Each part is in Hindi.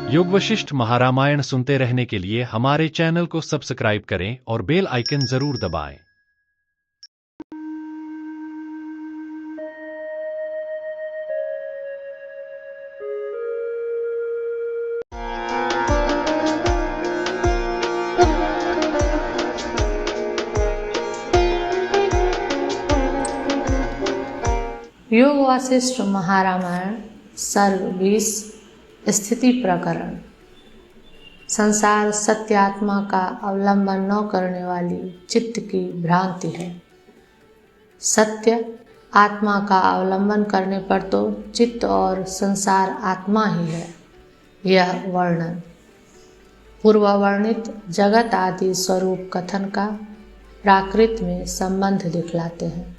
योग वशिष्ठ महारामायण सुनते रहने के लिए हमारे चैनल को सब्सक्राइब करें और बेल आइकन जरूर दबाएं। योग वासिष्ठ महारामायण सर्ग 20 स्थिति प्रकरण। संसार सत्य आत्मा का अवलंबन न करने वाली चित्त की भ्रांति है। सत्य आत्मा का अवलंबन करने पर तो चित्त और संसार आत्मा ही है। यह वर्णन पूर्व वर्णित जगत आदि स्वरूप कथन का प्राकृत में संबंध दिखलाते हैं।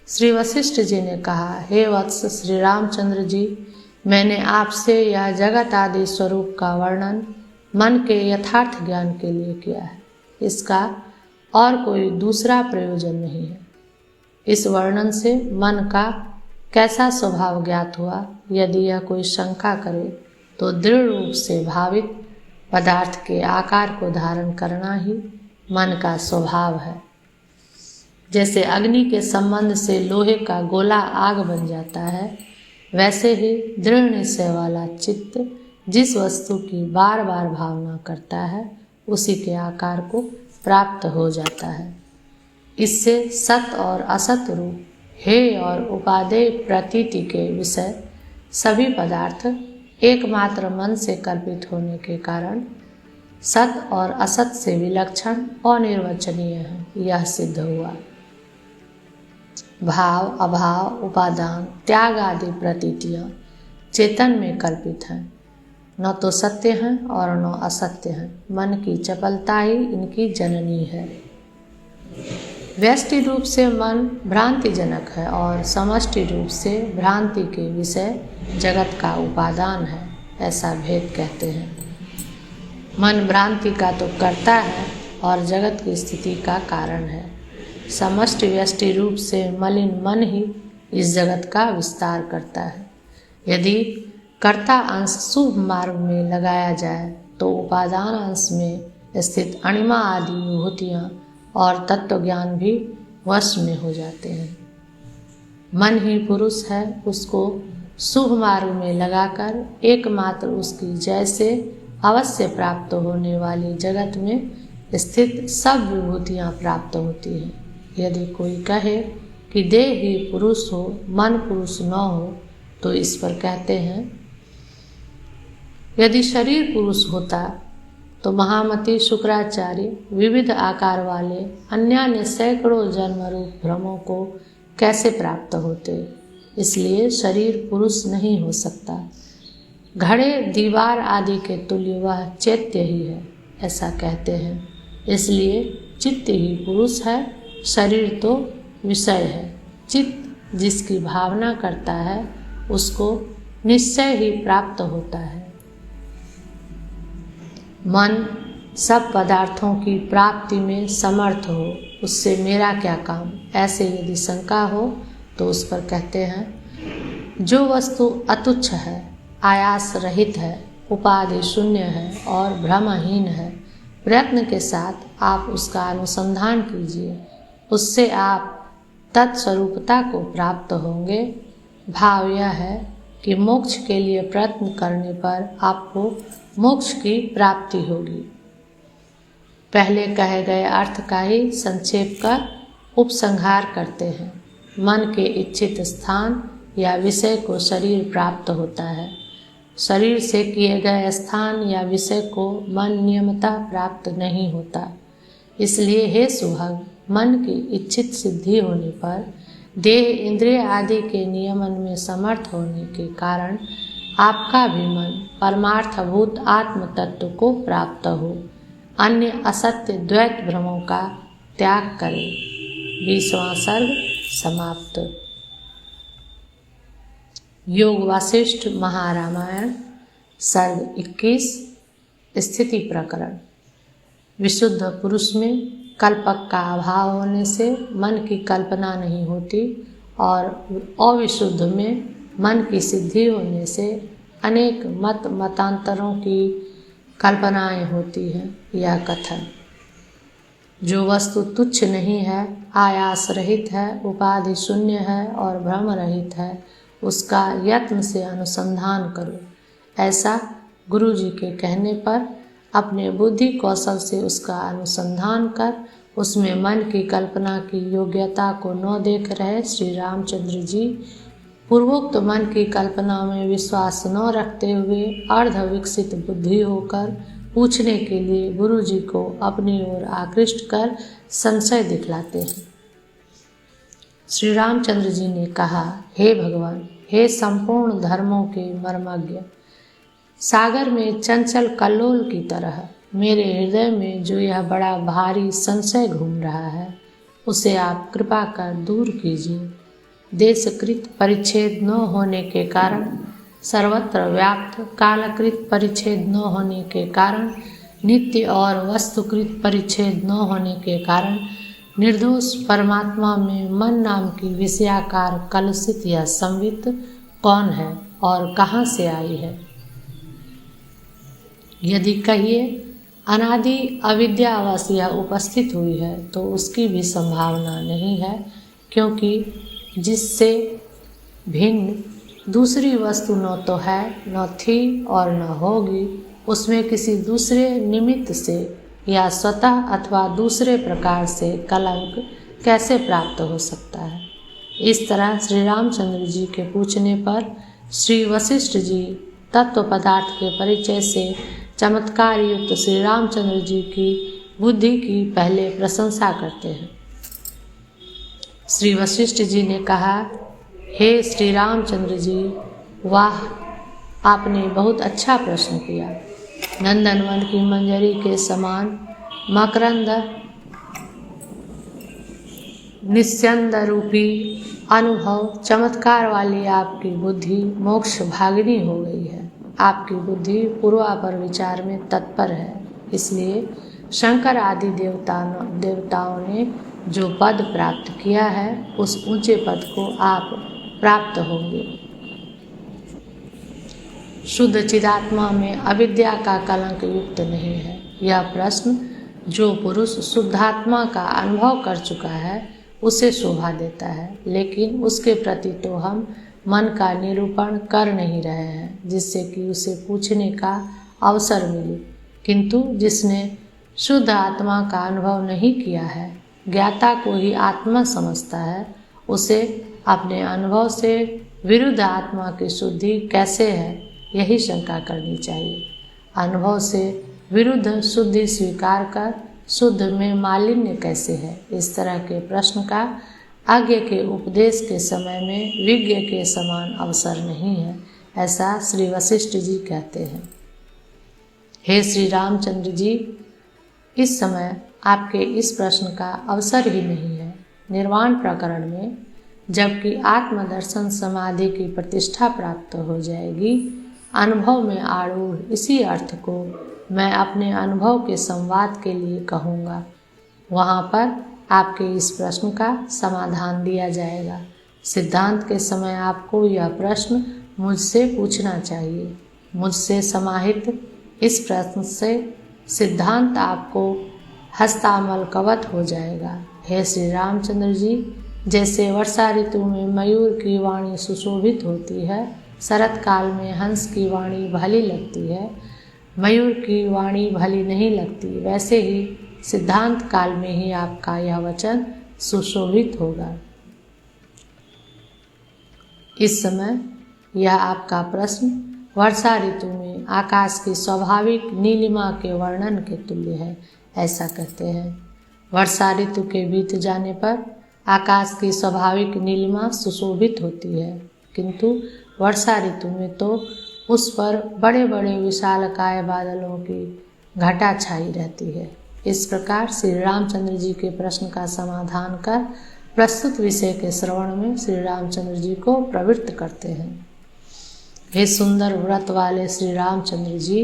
श्री वशिष्ठ जी ने कहा, हे वत्स श्री रामचंद्र जी, मैंने आपसे यह जगत आदि स्वरूप का वर्णन मन के यथार्थ ज्ञान के लिए किया है। इसका और कोई दूसरा प्रयोजन नहीं है। इस वर्णन से मन का कैसा स्वभाव ज्ञात हुआ, यदि यह कोई शंका करे तो दृढ़ रूप से भावित पदार्थ के आकार को धारण करना ही मन का स्वभाव है। जैसे अग्नि के संबंध से लोहे का गोला आग बन जाता है, वैसे ही दृढ़ निश्चय वाला चित्त जिस वस्तु की बार बार भावना करता है उसी के आकार को प्राप्त हो जाता है। इससे सत और असत रूप, हेय और उपादेय प्रतीति के विषय सभी पदार्थ एकमात्र मन से कल्पित होने के कारण सत और असत से विलक्षण और निर्वचनीय है, यह सिद्ध हुआ। भाव, अभाव, उपादान, त्याग आदि प्रतीतियाँ चेतन में कल्पित हैं, न तो सत्य हैं और न असत्य हैं। मन की चपलता ही इनकी जननी है। व्यष्टि रूप से मन भ्रांतिजनक है और समष्टि रूप से भ्रांति के विषय जगत का उपादान है, ऐसा भेद कहते हैं। मन भ्रांति का तो कर्ता है और जगत की स्थिति का कारण है। समष्टि व्यष्टि रूप से मलिन मन ही इस जगत का विस्तार करता है। यदि कर्ता अंश शुभ मार्ग में लगाया जाए तो उपादान अंश में स्थित अणिमा आदि विभूतियाँ और तत्व ज्ञान भी वश में हो जाते हैं। मन ही पुरुष है, उसको शुभ मार्ग में लगाकर एकमात्र उसकी जैसे अवश्य प्राप्त होने वाली जगत में स्थित सब विभूतियाँ प्राप्त होती हैं। यदि कोई कहे कि देह ही पुरुष हो, मन पुरुष न हो, तो इस पर कहते हैं, यदि शरीर पुरुष होता तो महामति शुक्राचार्य विविध आकार वाले अन्य सैकड़ों जन्म रूप भ्रमों को कैसे प्राप्त होते। इसलिए शरीर पुरुष नहीं हो सकता। घड़े दीवार आदि के तुल्य वह चैत्य ही है, ऐसा कहते हैं। इसलिए चित्त ही पुरुष है, शरीर तो विषय है। चित्त जिसकी भावना करता है उसको निश्चय ही प्राप्त होता है। मन सब पदार्थों की प्राप्ति में समर्थ हो, उससे मेरा क्या काम, ऐसे यदि शंका हो तो उस पर कहते हैं, जो वस्तु अतुच्छ है, आयास रहित है, उपाधि शून्य है और भ्रमहीन है, प्रयत्न के साथ आप उसका अनुसंधान कीजिए, उससे आप तत्स्वरूपता को प्राप्त होंगे। भाव यह है कि मोक्ष के लिए प्रयत्न करने पर आपको मोक्ष की प्राप्ति होगी। पहले कहे गए अर्थ का ही संक्षेप कर उपसंहार करते हैं। मन के इच्छित स्थान या विषय को शरीर प्राप्त होता है। शरीर से किए गए स्थान या विषय को मन नियमतः प्राप्त नहीं होता। इसलिए हे सुभग, मन की इच्छित सिद्धि होने पर देह इंद्रिय आदि के नियमन में समर्थ होने के कारण आपका भी मन परमार्थभूत आत्म तत्व को प्राप्त हो, अन्य असत्य द्वैत भ्रमों का त्याग करे। 20वां सर्ग समाप्त। योग वासिष्ठ महारामायण सर्ग 21 स्थिति प्रकरण। विशुद्ध पुरुष में कल्पक का अभाव होने से मन की कल्पना नहीं होती और अविशुद्ध में मन की सिद्धि होने से अनेक मतांतरों की कल्पनाएं होती हैं। यह कथन, जो वस्तु तुच्छ नहीं है, आयास रहित है, उपाधि शून्य है और भ्रम रहित है, उसका यत्न से अनुसंधान करो। ऐसा गुरु जी के कहने पर अपने बुद्धि कौशल से उसका अनुसंधान कर उसमें मन की कल्पना की योग्यता को न देख रहे श्री रामचंद्र जी पूर्वोक्त मन की कल्पना में विश्वास न रखते हुए अर्ध विकसित बुद्धि होकर पूछने के लिए गुरु जी को अपनी ओर आकृष्ट कर संशय दिखलाते हैं। श्री रामचंद्र जी ने कहा, हे भगवान, हे संपूर्ण धर्मों के मर्मज्ञ, सागर में चंचल कल्लोल की तरह मेरे हृदय में जो यह बड़ा भारी संशय घूम रहा है, उसे आप कृपा कर दूर कीजिए। देशकृत परिच्छेद न होने के कारण, सर्वत्र व्याप्त कालकृत परिच्छेद न होने के कारण, नित्य और वस्तुकृत परिच्छेद न होने के कारण निर्दोष परमात्मा में मन नाम की विषयाकार कलुषित या संवित कौन है और कहाँ से आई है? यदि कहिए अनादि अविद्यावश यह उपस्थित हुई है तो उसकी भी संभावना नहीं है, क्योंकि जिससे भिन्न दूसरी वस्तु न तो है, न थी और न होगी, उसमें किसी दूसरे निमित्त से या स्वतः अथवा दूसरे प्रकार से कलंक कैसे प्राप्त हो सकता है? इस तरह श्री रामचंद्र जी के पूछने पर श्री वशिष्ठ जी तत्व पदार्थ के परिचय से चमत्कार युक्त श्री रामचंद्र जी की बुद्धि की पहले प्रशंसा करते हैं। श्री वशिष्ठ जी ने कहा, हे श्री रामचंद्र जी, वाह, आपने बहुत अच्छा प्रश्न किया। नंदनवन की मंजरी के समान मकरंद निस्यंद रूपी अनुभव चमत्कार वाली आपकी बुद्धि मोक्ष भागिनी हो गई है। आपकी बुद्धि पूर्वापर विचार में तत्पर है, इसलिए शंकर आदि देवताओं ने जो पद प्राप्त किया है, उस ऊंचे पद को आप प्राप्त होंगे। शुद्ध चिदात्मा में अविद्या का कलंक युक्त नहीं है। यह प्रश्न जो पुरुष शुद्धात्मा का अनुभव कर चुका है उसे शोभा देता है, लेकिन उसके प्रति तो हम मन का निरूपण कर नहीं रहे हैं, जिससे कि उसे पूछने का अवसर मिले। किंतु जिसने शुद्ध आत्मा का अनुभव नहीं किया है, ज्ञाता को ही आत्मा समझता है, उसे अपने अनुभव से विरुद्ध आत्मा की शुद्धि कैसे है, यही शंका करनी चाहिए। अनुभव से विरुद्ध शुद्धि स्वीकार कर शुद्ध में मालिन्य कैसे है, इस तरह के प्रश्न का आगे के उपदेश के समय में विज्ञ के समान अवसर नहीं है, ऐसा श्री वशिष्ठ जी कहते हैं। हे श्री रामचंद्र जी, इस समय आपके इस प्रश्न का अवसर ही नहीं है। निर्वाण प्रकरण में जबकि आत्मदर्शन समाधि की प्रतिष्ठा प्राप्त हो जाएगी, अनुभव में आरूढ़ इसी अर्थ को मैं अपने अनुभव के संवाद के लिए कहूँगा। वहाँ पर आपके इस प्रश्न का समाधान दिया जाएगा। सिद्धांत के समय आपको यह प्रश्न मुझसे पूछना चाहिए। मुझसे समाहित इस प्रश्न से सिद्धांत आपको हस्तामलकवत हो जाएगा। हे श्री रामचंद्र जी, जैसे वर्षा ऋतु में मयूर की वाणी सुशोभित होती है, शरत काल में हंस की वाणी भली लगती है, मयूर की वाणी भली नहीं लगती, वैसे ही सिद्धांत काल में ही आपका यह वचन सुशोभित होगा। इस समय यह आपका प्रश्न वर्षा ऋतु में आकाश की स्वाभाविक नीलिमा के वर्णन के तुल्य है, ऐसा कहते हैं। वर्षा ऋतु के बीत जाने पर आकाश की स्वाभाविक नीलिमा सुशोभित होती है, किंतु वर्षा ऋतु में तो उस पर बड़े बड़े विशालकाय बादलों की घटा छाई रहती है। इस प्रकार श्री रामचंद्र जी के प्रश्न का समाधान कर प्रस्तुत विषय के श्रवण में श्री रामचंद्र जी को प्रवृत्त करते हैं। हे सुंदर व्रत वाले श्री रामचंद्र जी,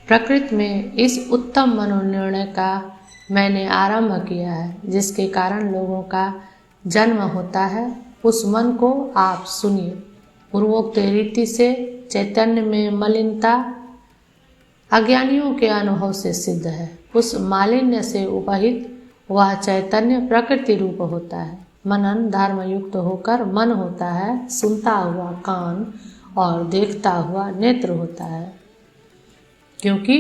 प्रकृति में इस उत्तम मनोनिर्णय का मैंने आरंभ किया है, जिसके कारण लोगों का जन्म होता है। उस मन को आप सुनिए। पूर्वोक्त रीति से चैतन्य में मलिनता अज्ञानियों के अनुभव से सिद्ध है। उस मालिन्य से उपहित वह चैतन्य प्रकृति रूप होता है। मनन धर्म युक्त होकर मन होता है, सुनता हुआ कान और देखता हुआ नेत्र होता है। क्योंकि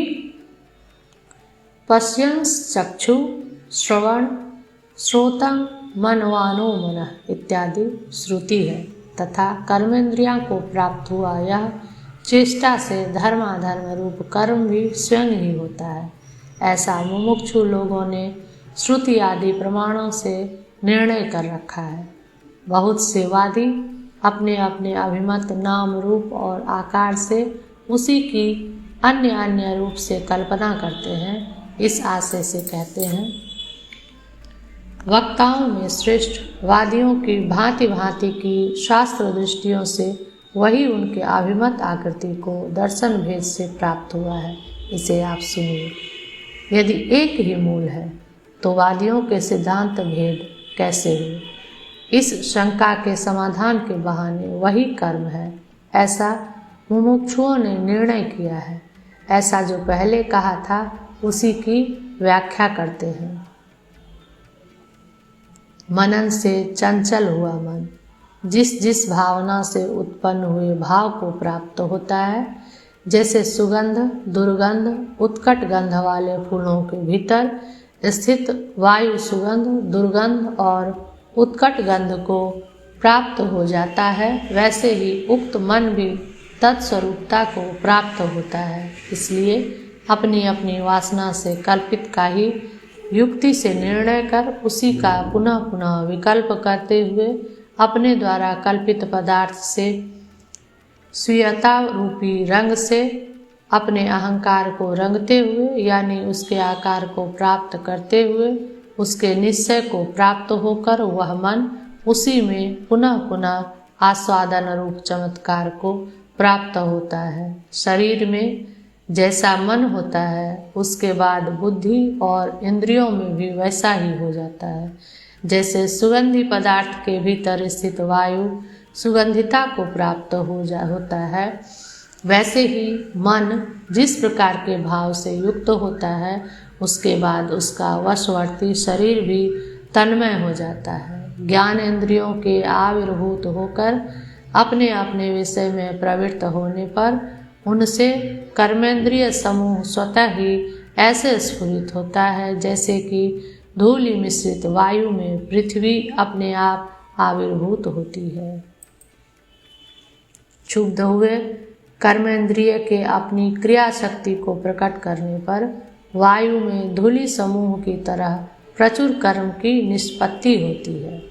पश्यन् चक्षु श्रवण श्रोतं मनवानो मनः इत्यादि श्रुति है तथा कर्मेंद्रियां को प्राप्त हुआ यह चेष्टा से धर्माधर्म रूप कर्म भी स्वयं ही होता है। ऐसा मुमुक्षु लोगों ने श्रुति आदि प्रमाणों से निर्णय कर रखा है। बहुत से वादी अपने अपने अभिमत नाम रूप और आकार से उसी की अन्य अन्य रूप से कल्पना करते हैं। इस आशय से कहते हैं, वक्ताओं में श्रेष्ठ वादियों की भांति भांति की शास्त्र दृष्टियों से वही उनके अभिमत आकृति को दर्शन भेद से प्राप्त हुआ है। इसे आप सुनिए। यदि एक ही मूल है तो वादियों के सिद्धांत भेद कैसे हुए? इस शंका के समाधान के बहाने वही कर्म है, ऐसा मुमुक्षुओं ने निर्णय किया है। ऐसा जो पहले कहा था उसी की व्याख्या करते हैं। मनन से चंचल हुआ मन जिस जिस भावना से उत्पन्न हुए भाव को प्राप्त होता है, जैसे सुगंध दुर्गंध उत्कट गंध वाले फूलों के भीतर स्थित वायु सुगंध दुर्गंध और उत्कट गंध को प्राप्त हो जाता है, वैसे ही उक्त मन भी तत्स्वरूपता को प्राप्त होता है। इसलिए अपनी अपनी वासना से कल्पित का ही युक्ति से निर्णय कर उसी का पुनः पुनः विकल्प करते हुए अपने द्वारा कल्पित पदार्थ से स्वीयता रूपी रंग से अपने अहंकार को रंगते हुए, यानी उसके आकार को प्राप्त करते हुए उसके निश्चय को प्राप्त होकर वह मन उसी में पुनः पुनः आस्वादन रूप चमत्कार को प्राप्त होता है। शरीर में जैसा मन होता है उसके बाद बुद्धि और इंद्रियों में भी वैसा ही हो जाता है। जैसे सुगंधी पदार्थ के भीतर स्थित वायु सुगंधिता को प्राप्त होता है, वैसे ही मन जिस प्रकार के भाव से युक्त होता है उसके बाद उसका वशवर्ती शरीर भी तन्मय हो जाता है। ज्ञान इंद्रियों के आविर्भूत होकर अपने अपने विषय में प्रवृत्त होने पर उनसे कर्मेंद्रिय समूह स्वतः ही ऐसे स्फुरित होता है जैसे कि धूलि मिश्रित वायु में पृथ्वी अपने आप आविर्भूत होती है। क्षुब्ध हुए कर्मेंद्रिय के अपनी क्रिया शक्ति को प्रकट करने पर वायु में धूलि समूह की तरह प्रचुर कर्म की निष्पत्ति होती है।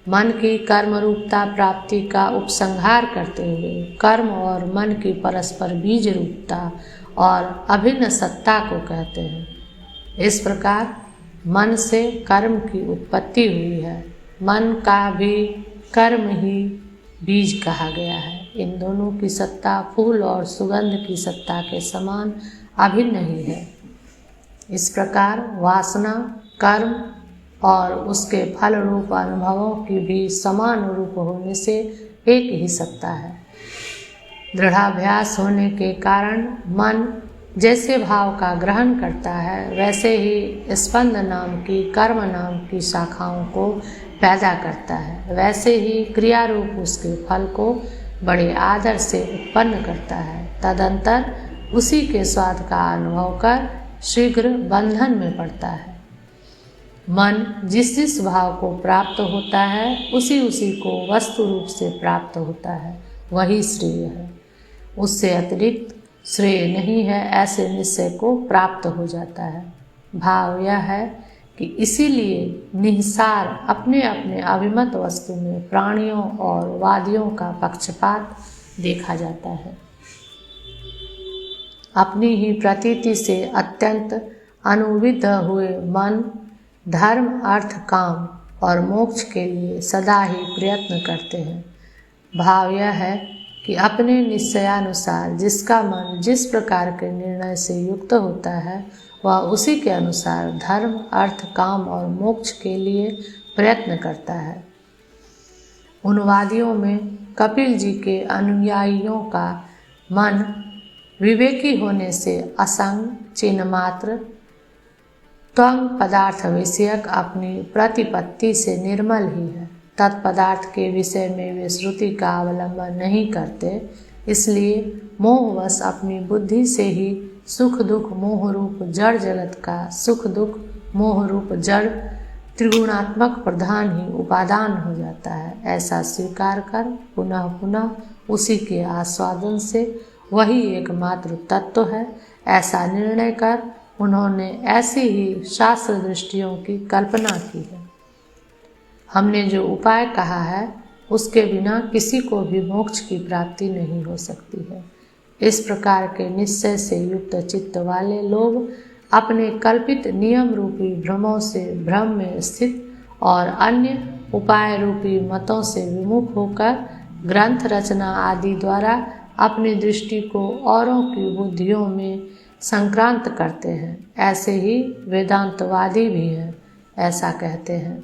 मन की कर्म रूपता प्राप्ति का उपसंहार करते हुए कर्म और मन की परस्पर बीज रूपता और अभिन्न सत्ता को कहते हैं। इस प्रकार मन से कर्म की उत्पत्ति हुई है। मन का भी कर्म ही बीज कहा गया है। इन दोनों की सत्ता फूल और सुगंध की सत्ता के समान अभिन्न ही है। इस प्रकार वासना कर्म और उसके फल रूप अनुभवों की भी समान रूप होने से एक ही सत्ता है। दृढ़ाभ्यास होने के कारण मन जैसे भाव का ग्रहण करता है वैसे ही स्पंद नाम की कर्म नाम की शाखाओं को पैदा करता है, वैसे ही क्रिया रूप उसके फल को बड़े आदर से उत्पन्न करता है। तदंतर उसी के स्वाद का अनुभव कर शीघ्र बंधन में पड़ता है। मन जिस जिस भाव को प्राप्त होता है उसी उसी को वस्तु रूप से प्राप्त होता है, वही श्रेय है। उससे अतिरिक्त श्रेय नहीं है, ऐसे निश्चय को प्राप्त हो जाता है। भाव यह है कि इसीलिए निहिसार अपने अपने अभिमत वस्तु में प्राणियों और वादियों का पक्षपात देखा जाता है। अपनी ही प्रतीति से अत्यंत अनुविध हुए मन धर्म अर्थ काम और मोक्ष के लिए सदा ही प्रयत्न करते हैं। भाव यह है कि अपने निश्चयानुसार जिसका मन जिस प्रकार के निर्णय से युक्त होता है वह उसी के अनुसार धर्म अर्थ काम और मोक्ष के लिए प्रयत्न करता है। उन वादियों में कपिल जी के अनुयायियों का मन विवेकी होने से असंग चिन्ह मात्र त्वंग पदार्थ विषयक अपनी प्रतिपत्ति से निर्मल ही है। तत्पदार्थ के विषय में वे श्रुति का अवलंबन नहीं करते, इसलिए मोहवश अपनी बुद्धि से ही सुख दुख मोह रूप जड़ जगत का सुख दुख मोह रूप जड़ त्रिगुणात्मक प्रधान ही उपादान हो जाता है। ऐसा स्वीकार कर पुनः पुनः उसी के आस्वादन से वही एकमात्र तत्व है, ऐसा निर्णय कर उन्होंने ऐसी ही शास्त्र दृष्टियों की कल्पना की है। हमने जो उपाय कहा है उसके बिना किसी को भी मोक्ष की प्राप्ति नहीं हो सकती है। इस प्रकार के निश्चय से युक्त चित्त वाले लोग अपने कल्पित नियम रूपी भ्रमों से भ्रम में स्थित और अन्य उपाय रूपी मतों से विमुख होकर ग्रंथ रचना आदि द्वारा अपनी दृष्टि को औरों की बुद्धियों में संक्रांत करते हैं। ऐसे ही वेदांतवादी भी हैं, ऐसा कहते हैं।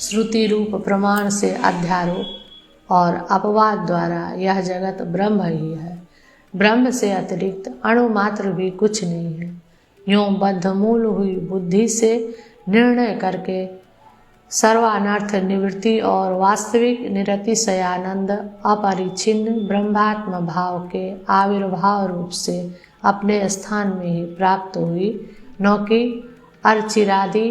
श्रुति रूप प्रमाण से अध्यारोप और अपवाद द्वारा यह जगत ब्रह्म ही है। ब्रह्म से अतिरिक्त अणु मात्र भी कुछ नहीं है। यूं बद्धमूल हुई बुद्धि से निर्णय करके सर्वानर्थ निवृत्ति और वास्तविक निरतिशयानंद अपरिच्छिन्न ब्रह्मात्म भाव के आविर्भाव रूप से अपने स्थान में ही प्राप्त हुई, न कि अर्चिरादि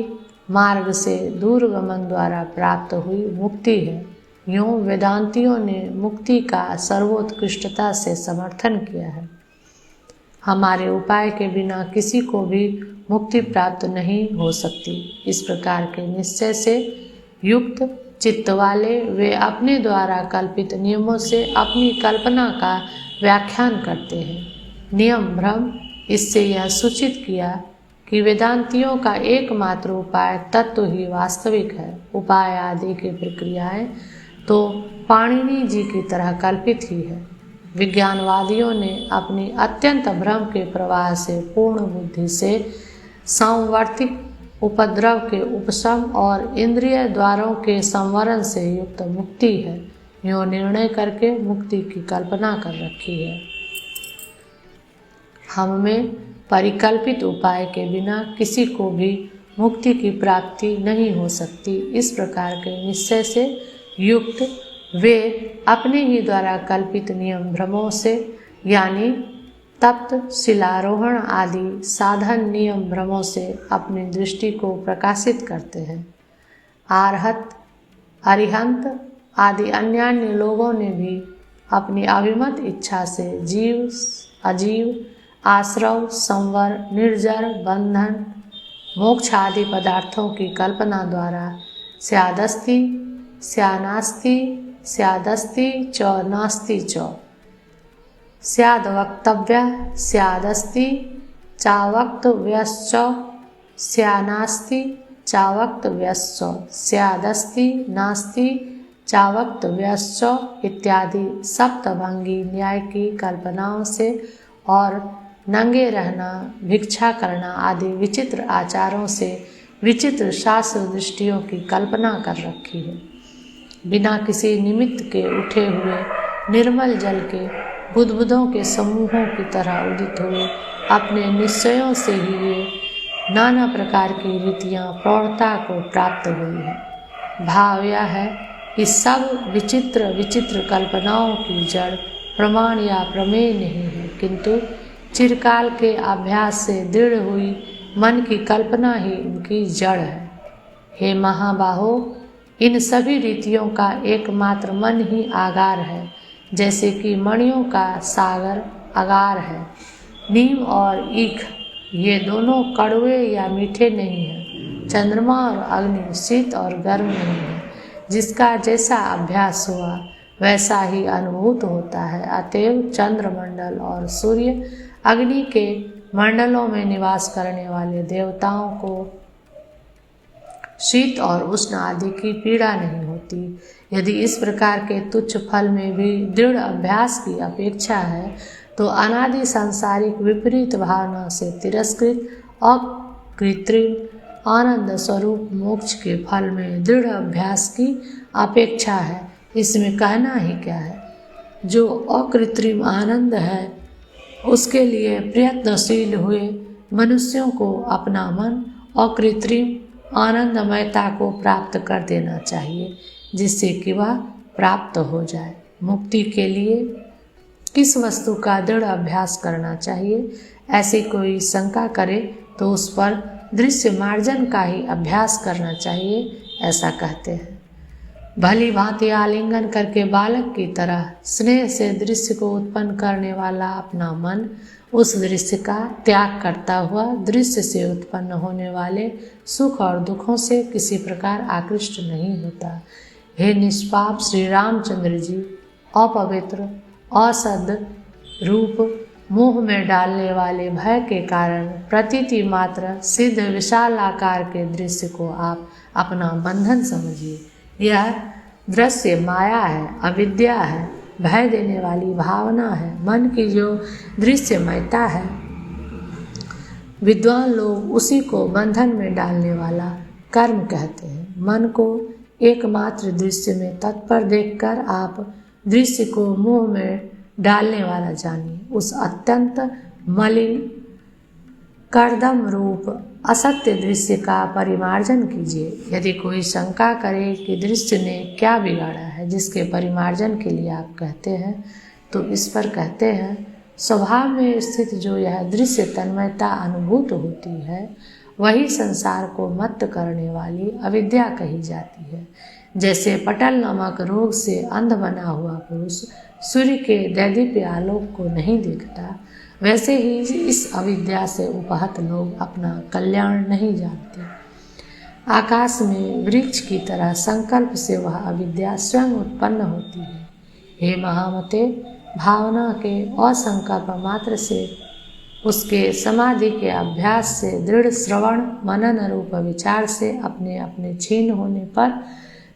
मार्ग से दूरगमन द्वारा प्राप्त हुई मुक्ति है। यूं वेदांतियों ने मुक्ति का सर्वोत्कृष्टता से समर्थन किया है। हमारे उपाय के बिना किसी को भी मुक्ति प्राप्त नहीं हो सकती। इस प्रकार के निश्चय से युक्त चित्त वाले वे अपने द्वारा कल्पित नियमों से अपनी कल्पना का व्याख्यान करते हैं। नियम भ्रम इससे यह सूचित किया कि वेदांतियों का एकमात्र उपाय तत्व ही वास्तविक है। उपाय आदि की प्रक्रियाएं तो पाणिनि जी की तरह कल्पित ही है। विज्ञानवादियों ने अपनी अत्यंत भ्रम के प्रवाह से पूर्ण बुद्धि से सांवर्तिक उपद्रव के उपशम और इंद्रिय द्वारों के संवरण से युक्त मुक्ति है, यूँ निर्णय करके मुक्ति की कल्पना कर रखी है। हम में परिकल्पित उपाय के बिना किसी को भी मुक्ति की प्राप्ति नहीं हो सकती। इस प्रकार के निश्चय से युक्त वे अपने ही द्वारा कल्पित नियम भ्रमों से यानी तप्त शिलारोहण आदि साधन नियम भ्रमों से अपनी दृष्टि को प्रकाशित करते हैं। आरहत अरिहंत आदि अन्यान्य लोगों ने भी अपनी अभिमत इच्छा से जीव अजीव आश्रव संवर निर्जर बंधन मोक्ष आदि पदार्थों की कल्पना द्वारा स्यादस्ति स्यानास्ति स्यादस्ति च नास्ति च स्याद वक्तव्य स्यादस्ति चावक्तव्यश्च स्यानास्ति चावक्तव्यश्च स्यादस्ति नास्ति चावक्तव्यश्च इत्यादि सप्तभंगी न्याय की कल्पनाओं से और नंगे रहना भिक्षा करना आदि विचित्र आचारों से विचित्र शास्त्र दृष्टियों की कल्पना कर रखी है। बिना किसी निमित्त के उठे हुए निर्मल जल के बुदबुदों के समूहों की तरह उदित हुए अपने निश्चयों से ही ये नाना प्रकार की रीतियाँ प्रौढ़ता को प्राप्त हुई है। भाव यह है कि सब विचित्र विचित्र कल्पनाओं की जड़ प्रमाण या प्रमेय नहीं है, किंतु चिरकाल के अभ्यास से दृढ़ हुई मन की कल्पना ही उनकी जड़ है। हे महाबाहो, इन सभी रीतियों का एकमात्र मन ही आगार है, जैसे कि मणियों का सागर आगार है। नीम और ईख ये दोनों कड़वे या मीठे नहीं हैं। चंद्रमा और अग्नि शीत और गर्म नहीं है। जिसका जैसा अभ्यास हुआ वैसा ही अनुभूत होता है। अतएव चंद्रमंडल और सूर्य अग्नि के मंडलों में निवास करने वाले देवताओं को शीत और उष्ण आदि की पीड़ा नहीं होती। यदि इस प्रकार के तुच्छ फल में भी दृढ़ अभ्यास की अपेक्षा है तो अनादि सांसारिक विपरीत भावना से तिरस्कृत अकृत्रिम आनंद स्वरूप मोक्ष के फल में दृढ़ अभ्यास की अपेक्षा है। इसमें कहना ही क्या है। जो अकृत्रिम आनंद है उसके लिए प्रयत्नशील हुए मनुष्यों को अपना मन अकृत्रिम आनंदमयता को प्राप्त कर देना चाहिए, जिससे कि वह प्राप्त हो जाए। मुक्ति के लिए किस वस्तु का दृढ़ अभ्यास करना चाहिए, ऐसी कोई शंका करे तो उस पर दृश्य मार्जन का ही अभ्यास करना चाहिए, ऐसा कहते हैं। भली भांति आलिंगन करके बालक की तरह स्नेह से दृश्य को उत्पन्न करने वाला अपना मन उस दृश्य का त्याग करता हुआ दृश्य से उत्पन्न होने वाले सुख और दुखों से किसी प्रकार आकृष्ट नहीं होता। हे निष्पाप श्री रामचंद्र जी, अपवित्र असद रूप मोह में डालने वाले भय के कारण प्रतीति मात्र सिद्ध विशाल आकार के दृश्य को आप अपना बंधन समझिए। यह दृश्य माया है, अविद्या है, भय देने वाली भावना है। मन की जो दृश्यमयता है, विद्वान लोग उसी को बंधन में डालने वाला कर्म कहते हैं। मन को एकमात्र दृश्य में तत्पर देखकर आप दृश्य को मोह में डालने वाला जानिए। उस अत्यंत मलिन कर्दम रूप असत्य दृश्य का परिमार्जन कीजिए। यदि कोई शंका करे कि दृश्य ने क्या बिगाड़ा है जिसके परिमार्जन के लिए आप कहते हैं, तो इस पर कहते हैं, स्वभाव में स्थित जो यह दृश्य तन्मयता अनुभूत होती है, वही संसार को मत्त करने वाली अविद्या कही जाती है। जैसे पटल नामक रोग से अंध बना हुआ पुरुष सूर्य के दैदीप्य आलोक को नहीं देखता, वैसे ही इस अविद्या से उपहत लोग अपना कल्याण नहीं जानते। आकाश में वृक्ष की तरह संकल्प से वह अविद्या स्वयं उत्पन्न होती है। हे महामते, भावना के असंकल्प मात्र से, उसके समाधि के अभ्यास से, दृढ़ श्रवण मनन रूप विचार से अपने अपने छीन होने पर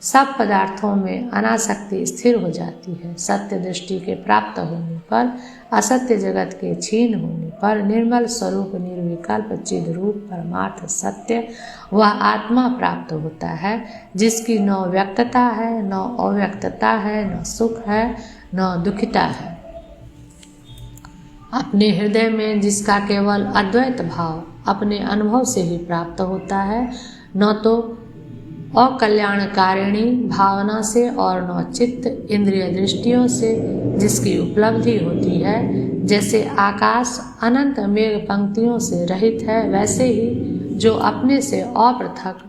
सब पदार्थों में अनासक्ति स्थिर हो जाती है। सत्य दृष्टि के प्राप्त होने पर, असत्य जगत के छीन होने पर निर्मल स्वरूप निर्विकल्प चिद रूप परमार्थ सत्य वह आत्मा प्राप्त होता है, जिसकी न व्यक्तता है, न अव्यक्तता है, न सुख है, न दुखिता है। अपने हृदय में जिसका केवल अद्वैत भाव अपने अनुभव से ही प्राप्त होता है, न तो अकल्याणकारिणी भावना से और न चित्त इंद्रिय दृष्टियों से जिसकी उपलब्धि होती है। जैसे आकाश अनंत मेघ पंक्तियों से रहित है, वैसे ही जो अपने से अपृथक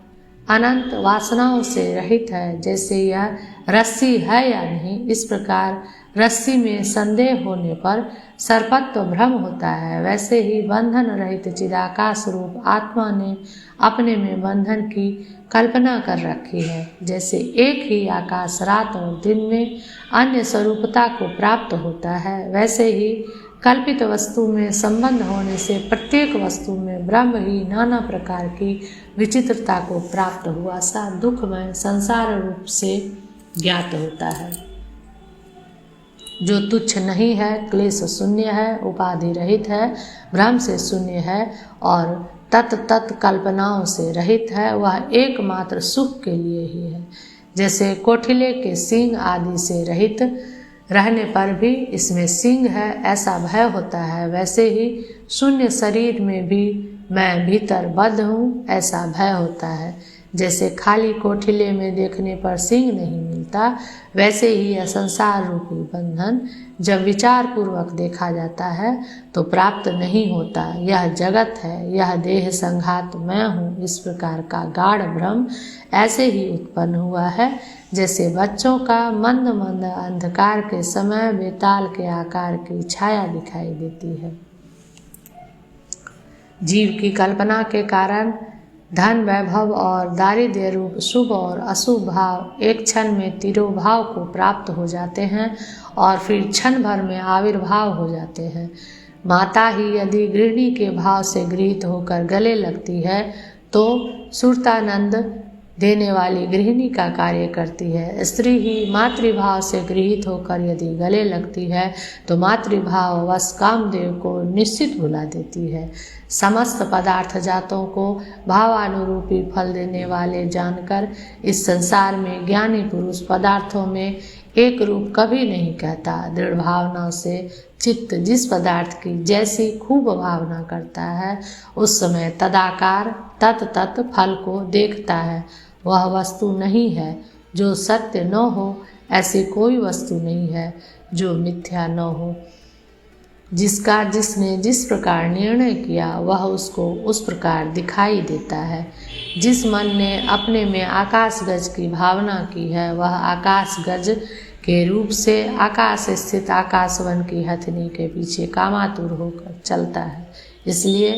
अनंत वासनाओं से रहित है। जैसे यह रस्सी है या नहीं, इस प्रकार रस्सी में संदेह होने पर सर्पत्व भ्रम होता है, वैसे ही बंधन रहित चिदाकाश रूप आत्मा ने अपने में बंधन की कल्पना कर रखी है। जैसे एक ही आकाश रात और दिन में अन्य स्वरूपता को प्राप्त होता है, वैसे ही कल्पित वस्तु में संबंध होने से प्रत्येक वस्तु में ब्रह्म ही नाना प्रकार की विचित्रता को प्राप्त हुआ सा दुखमय संसार रूप से ज्ञात होता है। जो तुच्छ नहीं है, क्लेश शून्य है, उपाधि रहित है, भ्रम से शून्य है और तत् कल्पनाओं से रहित है, वह एकमात्र सुख के लिए ही है। जैसे कोठिले के सींग आदि से रहित रहने पर भी इसमें सींग है ऐसा भय होता है, वैसे ही शून्य शरीर में भी मैं भीतर बद्ध हूँ ऐसा भय होता है। जैसे खाली कोठिले में देखने पर सींग नहीं मिलता, वैसे ही यह संसार रूपी बंधन जब विचार पूर्वक देखा जाता है तो प्राप्त नहीं होता। यह जगत है, यह देह संघात मैं हूँ, इस प्रकार का गाढ़ भ्रम ऐसे ही उत्पन्न हुआ है जैसे बच्चों का मंद मंद अंधकार के समय बेताल के आकार की छाया दिखाई देती है। जीव की कल्पना के कारण धन वैभव और दारिद्र्य रूप शुभ और अशुभ भाव एक क्षण में तिरोभाव को प्राप्त हो जाते हैं और फिर क्षण भर में आविर्भाव हो जाते हैं। माता ही यदि गृहिणी के भाव से गृहीत होकर गले लगती है तो सुरतानंद देने वाली गृहिणी का कार्य करती है। स्त्री ही मातृभाव से गृहीत होकर यदि गले लगती है तो मातृभाव वश कामदेव को निश्चित भुला देती है। समस्त पदार्थ जातों को भावानुरूपी फल देने वाले जानकर इस संसार में ज्ञानी पुरुष पदार्थों में एक रूप कभी नहीं कहता। दृढ़ भावना से चित्त जिस पदार्थ की जैसी खूब भावना करता है, उस समय तदाकार तत् फल को देखता है। वह वस्तु नहीं है जो सत्य न हो, ऐसी कोई वस्तु नहीं है जो मिथ्या न हो। जिसने जिस प्रकार निर्णय किया वह उसको उस प्रकार दिखाई देता है। जिस मन ने अपने में आकाश गज की भावना की है, वह आकाश गज के रूप से आकाश स्थित आकाशवन की हथनी के पीछे कामातुर होकर चलता है। इसलिए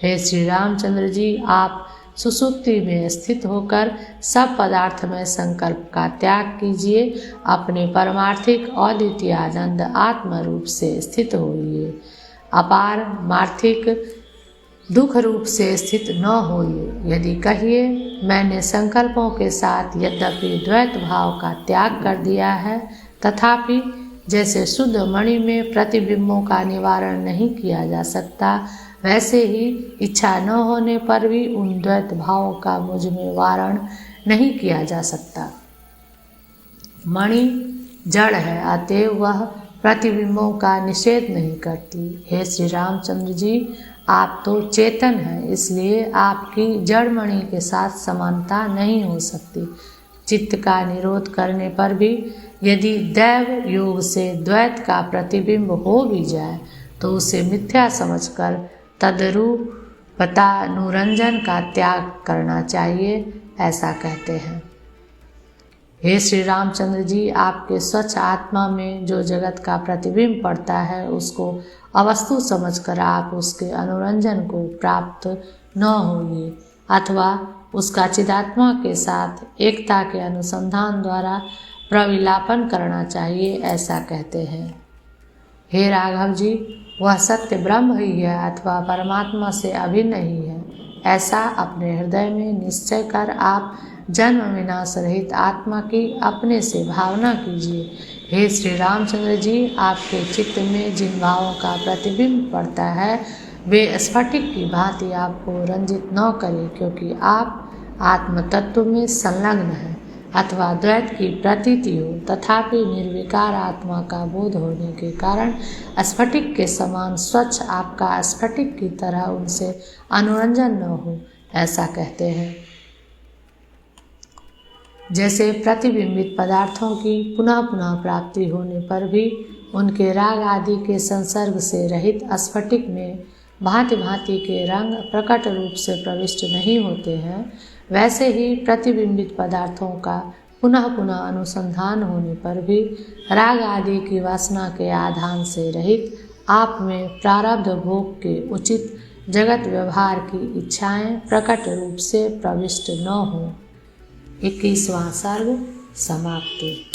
हे श्री रामचंद्र जी, आप सुसुप्ति में स्थित होकर सब पदार्थ में संकल्प का त्याग कीजिए। अपने परमार्थिक अद्वितीय आनंद आत्म रूप से स्थित होइए। अपार मार्थिक दुख रूप से स्थित न होइए। यदि कहिए मैंने संकल्पों के साथ यद्यपि द्वैत भाव का त्याग कर दिया है, तथापि जैसे शुद्ध मणि में प्रतिबिंबों का निवारण नहीं किया जा सकता, वैसे ही इच्छा न होने पर भी उन द्वैत भावों का मुझ में वारण नहीं किया जा सकता। मणि जड़ है, अतएव वह प्रतिबिंबों का निषेध नहीं करती। हे श्री रामचंद्र जी, आप तो चेतन हैं, इसलिए आपकी जड़ मणि के साथ समानता नहीं हो सकती। चित्त का निरोध करने पर भी यदि दैव योग से द्वैत का प्रतिबिंब हो भी जाए, तो उसे मिथ्या समझकर तदरूपतानुरंजन का त्याग करना चाहिए, ऐसा कहते हैं। हे श्री रामचंद्र जी, आपके स्वच्छ आत्मा में जो जगत का प्रतिबिंब पड़ता है, उसको अवस्तु समझकर आप उसके अनुरंजन को प्राप्त न होइए, अथवा उसका चिदात्मा के साथ एकता के अनुसंधान द्वारा प्रविलापन करना चाहिए, ऐसा कहते हैं। हे राघव जी, वह सत्य ब्रह्म ही है अथवा परमात्मा से अभिन्न ही है, ऐसा अपने हृदय में निश्चय कर आप जन्म विनाश रहित आत्मा की अपने से भावना कीजिए। हे श्री रामचंद्र जी, आपके चित्त में जिन भावों का प्रतिबिंब पड़ता है, वे स्फटिक की भांति आपको रंजित न करें, क्योंकि आप आत्म तत्व में संलग्न हैं। अथवा द्वैत की प्रतीति हो, तथापि निर्विकार आत्मा का बोध होने के कारण स्फटिक के समान स्वच्छ आपका स्फटिक की तरह उनसे अनुरंजन न हो, ऐसा कहते हैं। जैसे प्रतिबिंबित पदार्थों की पुनः पुनः प्राप्ति होने पर भी उनके राग आदि के संसर्ग से रहित स्फटिक में भांति भांति के रंग प्रकट रूप से प्रविष्ट नहीं होते हैं, वैसे ही प्रतिबिंबित पदार्थों का पुनः पुनः अनुसंधान होने पर भी राग आदि की वासना के आधान से रहित आप में प्रारब्ध भोग के उचित जगत व्यवहार की इच्छाएं प्रकट रूप से प्रविष्ट न हो। 21वां सर्ग समाप्ति।